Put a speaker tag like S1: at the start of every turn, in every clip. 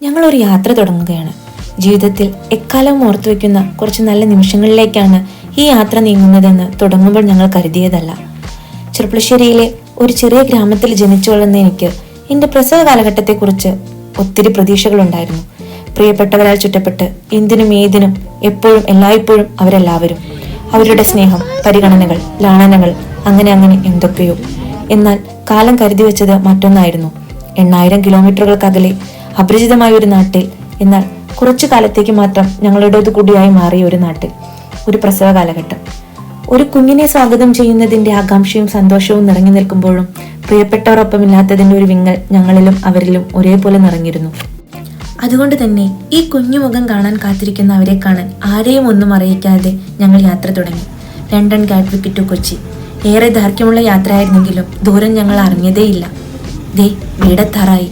S1: ഞങ്ങളൊരു യാത്ര തുടങ്ങുകയാണ്. ജീവിതത്തിൽ എക്കാലവും ഓർത്തു വയ്ക്കുന്ന കുറച്ച് നല്ല നിമിഷങ്ങളിലേക്കാണ് ഈ യാത്ര നീങ്ങുന്നതെന്ന് തുടങ്ങുമ്പോൾ ഞങ്ങൾ കരുതിയതല്ല. ചെറുപ്പശ്ശേരിയിലെ ഒരു ചെറിയ ഗ്രാമത്തിൽ ജനിച്ചു വളർന്ന എനിക്ക് എൻ്റെ പ്രസവ കാലഘട്ടത്തെക്കുറിച്ച് ഒത്തിരി പ്രതീക്ഷകളുണ്ടായിരുന്നു. പ്രിയപ്പെട്ടവരാൽ ചുറ്റപ്പെട്ട് എന്തിനും ഏതിനും എപ്പോഴും എല്ലായ്പ്പോഴും അവരെല്ലാവരും, അവരുടെ സ്നേഹം, പരിഗണനകൾ, ലാളനകൾ, അങ്ങനെ എന്തൊക്കെയോ. എന്നാൽ കാലം കരുതി വെച്ചത് മറ്റൊന്നായിരുന്നു. 8000 കിലോമീറ്ററുകൾക്കകലെ അപരിചിതമായ ഒരു നാട്ടിൽ, എന്നാൽ കുറച്ചു കാലത്തേക്ക് മാത്രം ഞങ്ങളുടേത് കൂടിയായി മാറിയ ഒരു നാട്ടിൽ, ഒരു പ്രസവ കാലഘട്ടം. ഒരു കുഞ്ഞിനെ സ്വാഗതം ചെയ്യുന്നതിന്റെ ആകാംക്ഷയും സന്തോഷവും നിറഞ്ഞു നിൽക്കുമ്പോഴും പ്രിയപ്പെട്ടവരൊപ്പമില്ലാത്തതിന്റെ ഒരു വിങ്ങൽ ഞങ്ങളിലും അവരിലും ഒരേപോലെ നിറഞ്ഞിരുന്നു. അതുകൊണ്ട് തന്നെ ഈ കുഞ്ഞുമുഖം കാണാൻ കാത്തിരിക്കുന്ന അവരെ കാണാൻ ആരെയും ഒന്നും അറിയിക്കാതെ ഞങ്ങൾ യാത്ര തുടങ്ങി. London Gatwick to Kochi. ഏറെ ദൈർഘ്യമുള്ള യാത്രയായിരുന്നെങ്കിലും ദൂരം ഞങ്ങൾ അറിഞ്ഞതേയില്ല. ദേ വീടെത്താറായി.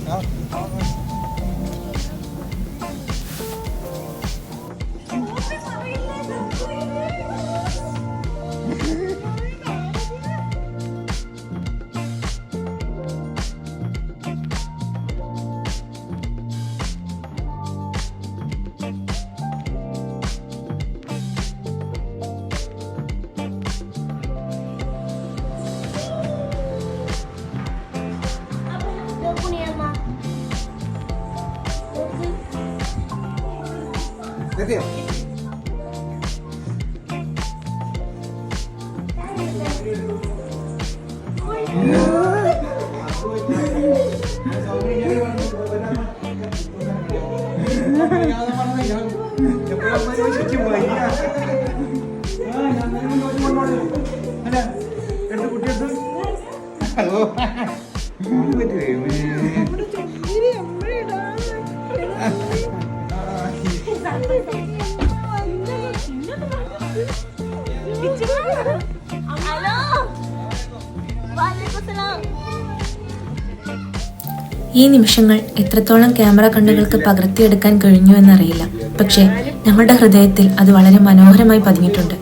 S1: ഈ നിമിഷങ്ങൾ എത്രത്തോളം ക്യാമറ കണ്ണുകൾക്ക് പകർത്തിയെടുക്കാൻ കഴിഞ്ഞു എന്നറിയില്ല. പക്ഷേ ഞങ്ങളുടെ ഹൃദയത്തിൽ അത് വളരെ മനോഹരമായി പതിഞ്ഞിട്ടുണ്ട്.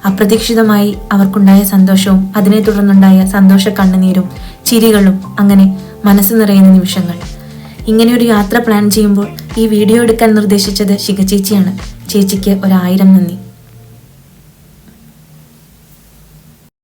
S1: അപ്രതീക്ഷിതമായി അവർക്കുണ്ടായ സന്തോഷവും അതിനെ തുടർന്നുണ്ടായ സന്തോഷ കണ്ണുനീരും ചിരികളും, അങ്ങനെ മനസ്സ് നിറയുന്ന നിമിഷങ്ങൾ. ഇങ്ങനെയൊരു യാത്ര പ്ലാൻ ചെയ്യുമ്പോൾ ഈ വീഡിയോ എടുക്കാൻ നിർദ്ദേശിച്ചത് ശിഖ ചേച്ചിയാണ്. ചേച്ചിക്ക് 1000 നന്ദി.